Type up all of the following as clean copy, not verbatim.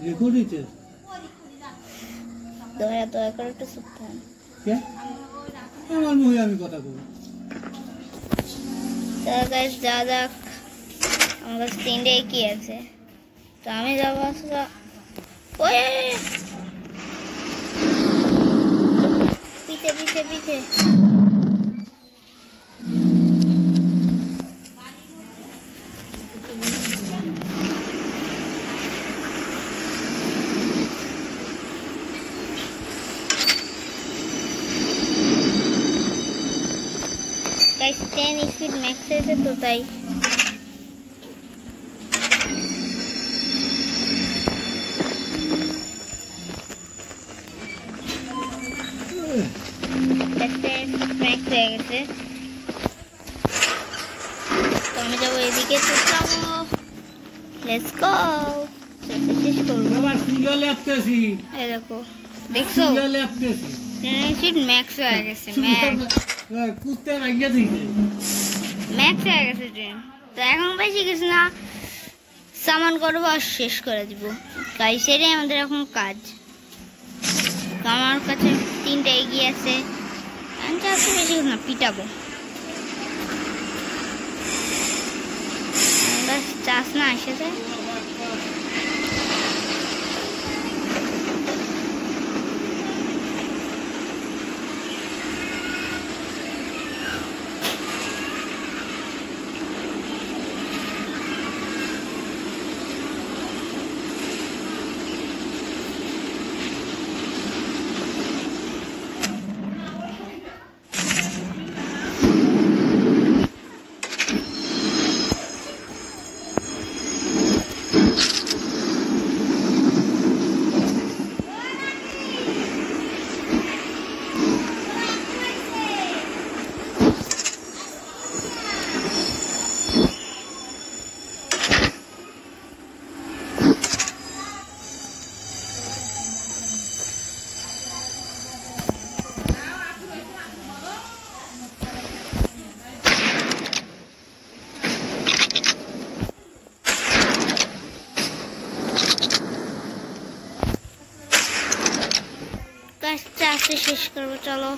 রেকর্ডিতে দয়া দয়া করে একটু চুপ থাকুন। কে আমার মুখে আমি কথা কই গাইস যা যাক আমার কাছে 3টে কি আছে তো আমি যাবো আসলে ওই পিছে পিছে পিছে गाइस 10 स्पीड मैक्स है तो ताई मैक्स है कैसे तो हमें जब ये दिखे तो चलो लेट्स गो চেষ্টা করব বাবা সিঙ্গেল লাগতেছি এই দেখো দেখছো সিঙ্গেল লাগতেছি 10 স্পিড मैक्स হয়ে গেছে ম্যাক্স কুত্তে লাগিয়ে দিছে मैक्स হয়ে গেছে ট্রেন তো এখন বেশি কিছু না সামান করব আর শেষ করে দিব গাইস এটাই আমাদের এখন কাজ আমার কাছে 3টা এগিয়ে আছে আমি চাচ্ছি বেশি কিছু না পিটাবো বাস চাষ না এসেছে চাষে শেষ করবো চলো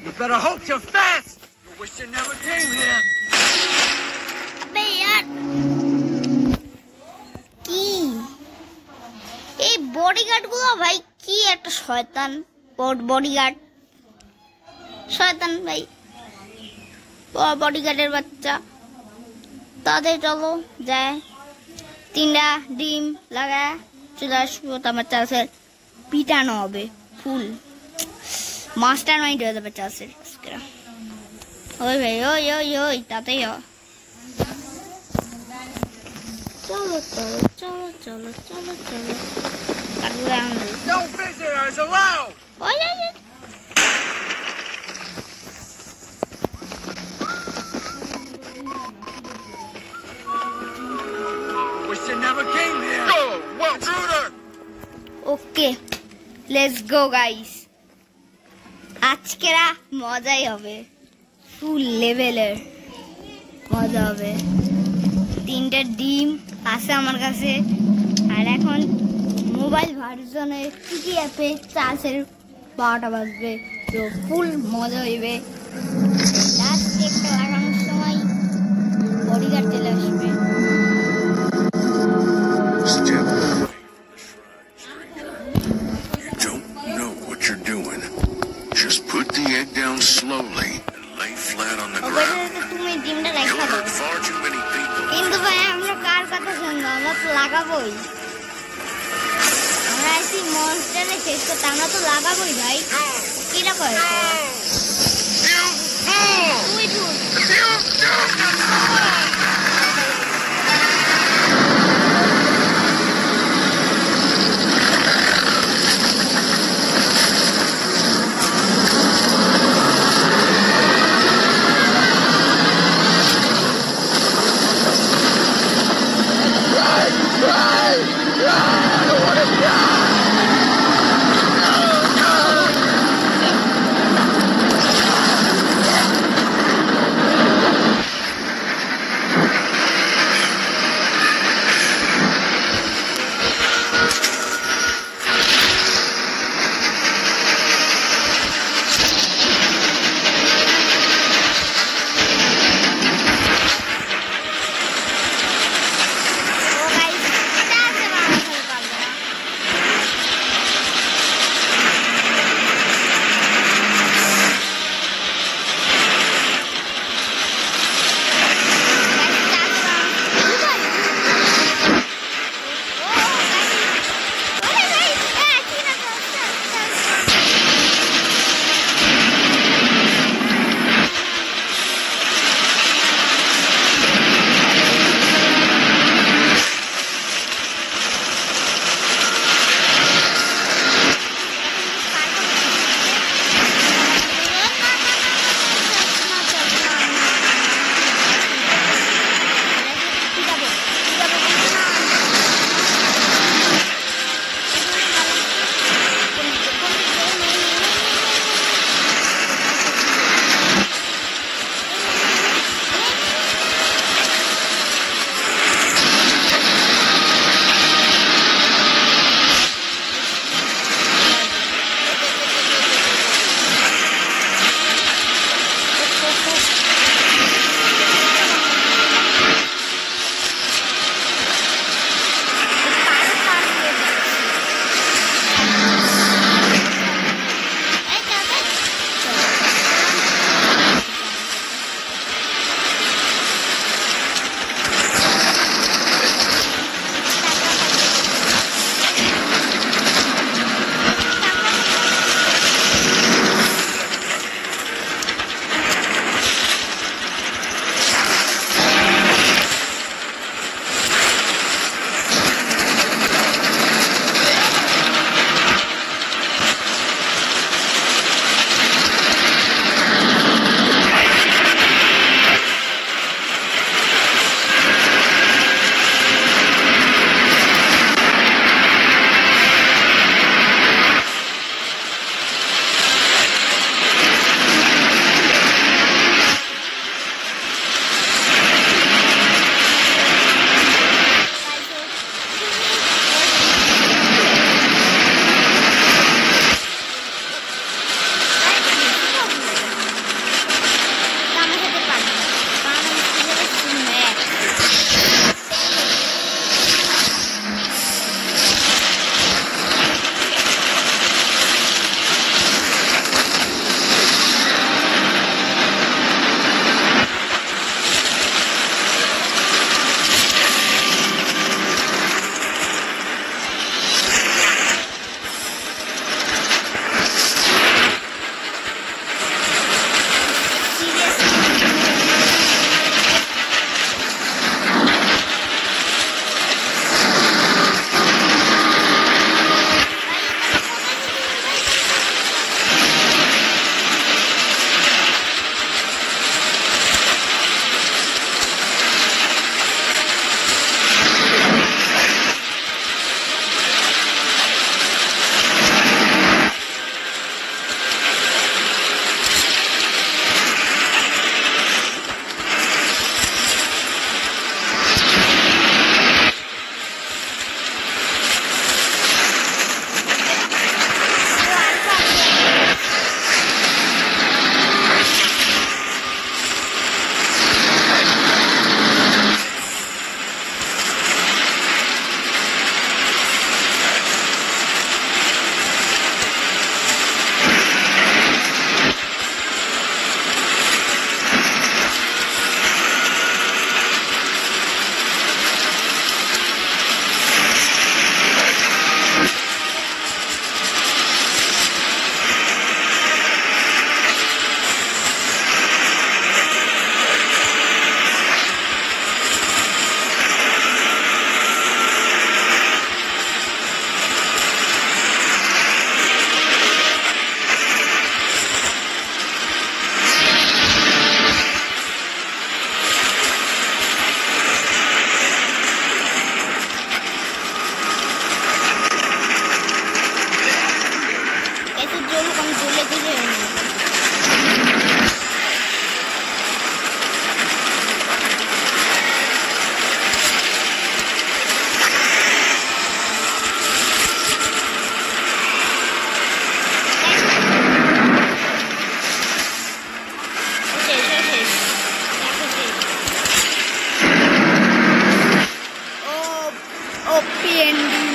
You better hope you're fast. I wish you never came here. अबे यार की এই বডিগার্ড গুলো ভাই কি একটা শয়তান বডিগার্ড শয়তান ভাই বডিগার্ডের বাচ্চা তাদের চলো যায় 3টা ডিম লাগা চলে আসবো তো আমার চাষের পিটানো হবে ফুল মাস্টার মাইন্ড হয়ে যাবে চাষের ওই ভাই ওই ওই ওই তাতেই চলো চলো চলো চলো চলো চলো No visitors allowed. ওই ওই Wish you never came here. Go, intruder. Okay let's go guys আজকেরা মজাই হবে ফুল লেভেলের মজা হবে 3টা ডিম আছে আমার কাছে আর এখন মোবাইল ভার্সনের কি অ্যাপে চার্জের 12টা বাজবে তো ফুল মজা হইবে লাস্ট একটা লাগানোর সময় বডিগার্ড চলে আসবে Slowly and lay flat on the ground. তুমি ডিমটা রাখা দাও Far too many people. কিন্তু ভাই আমরা কার কথা শুনবো আমরা তো লাগাবোই আমরা আছি মনস্টারে শেষ করতে আমরা তো লাগাবোই ভাই কিরা করে Right! ওপি এন্ডিং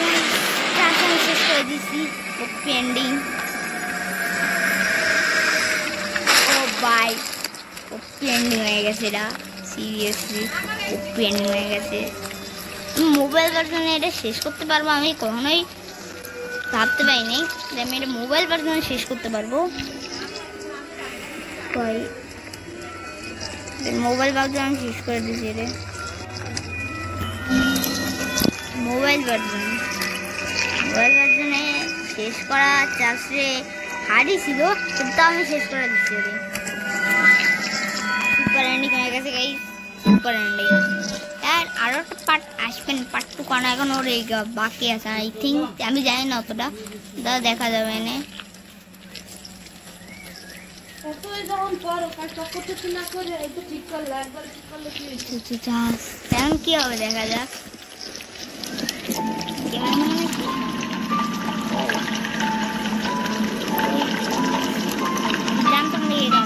গাইস, টাকা শেষ করে দিছি। ওপি এন্ডিং। ও ভাই, ওপি এন্ডিং হয়ে গেছে এটা, সিরিয়াসলি ওপি এন্ডিং হয়ে গেছে। মোবাইল ভার্সনে এটা শেষ করতে পারবো আমি কখনোই ভাবতে পারিনি যে আমি এটা মোবাইল ভার্সনে শেষ করতে পারবো। মোবাইল ভার্সন আমি শেষ করে দিয়েছি রে। মোবাইল ভার্সনে শেষ করা চান্সে হারই ছিল, কিন্তু আমি শেষ করে দিচ্ছি রে। সুপার এন্ডিং হয়ে গেছে গাইস, সুপার এন্ডিং। আর আরো একটা পার্ট আসবেন, পার্ট 2 কারণ এখন ওর এই বাকি আছে আই থিঙ্ক, আমি জানি না অতটা, দাদা দেখা যাবে না। এখন কি হবে দেখা যাক। জানতাম না এটা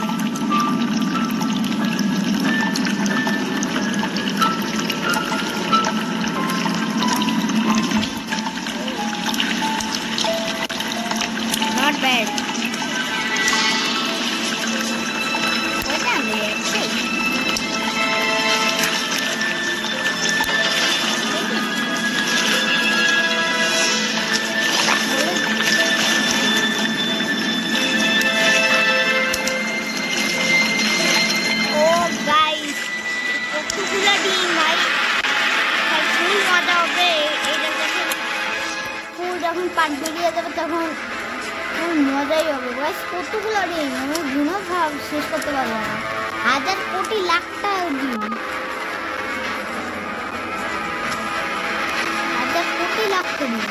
not bad. What am I saying? Oh guys, কতগুলো ডিম ভাই, ফুল মজা হবে। এটা যখন ফুল যখন পাট বেরিয়ে যাবে তখন মজাই হবে গাইস। কতগুলো ডিম আমি গুণও শেষ করতে পারবো না, 1000 কোটি লাখটা ডিম, 1000 কোটি লাখটা ডিম।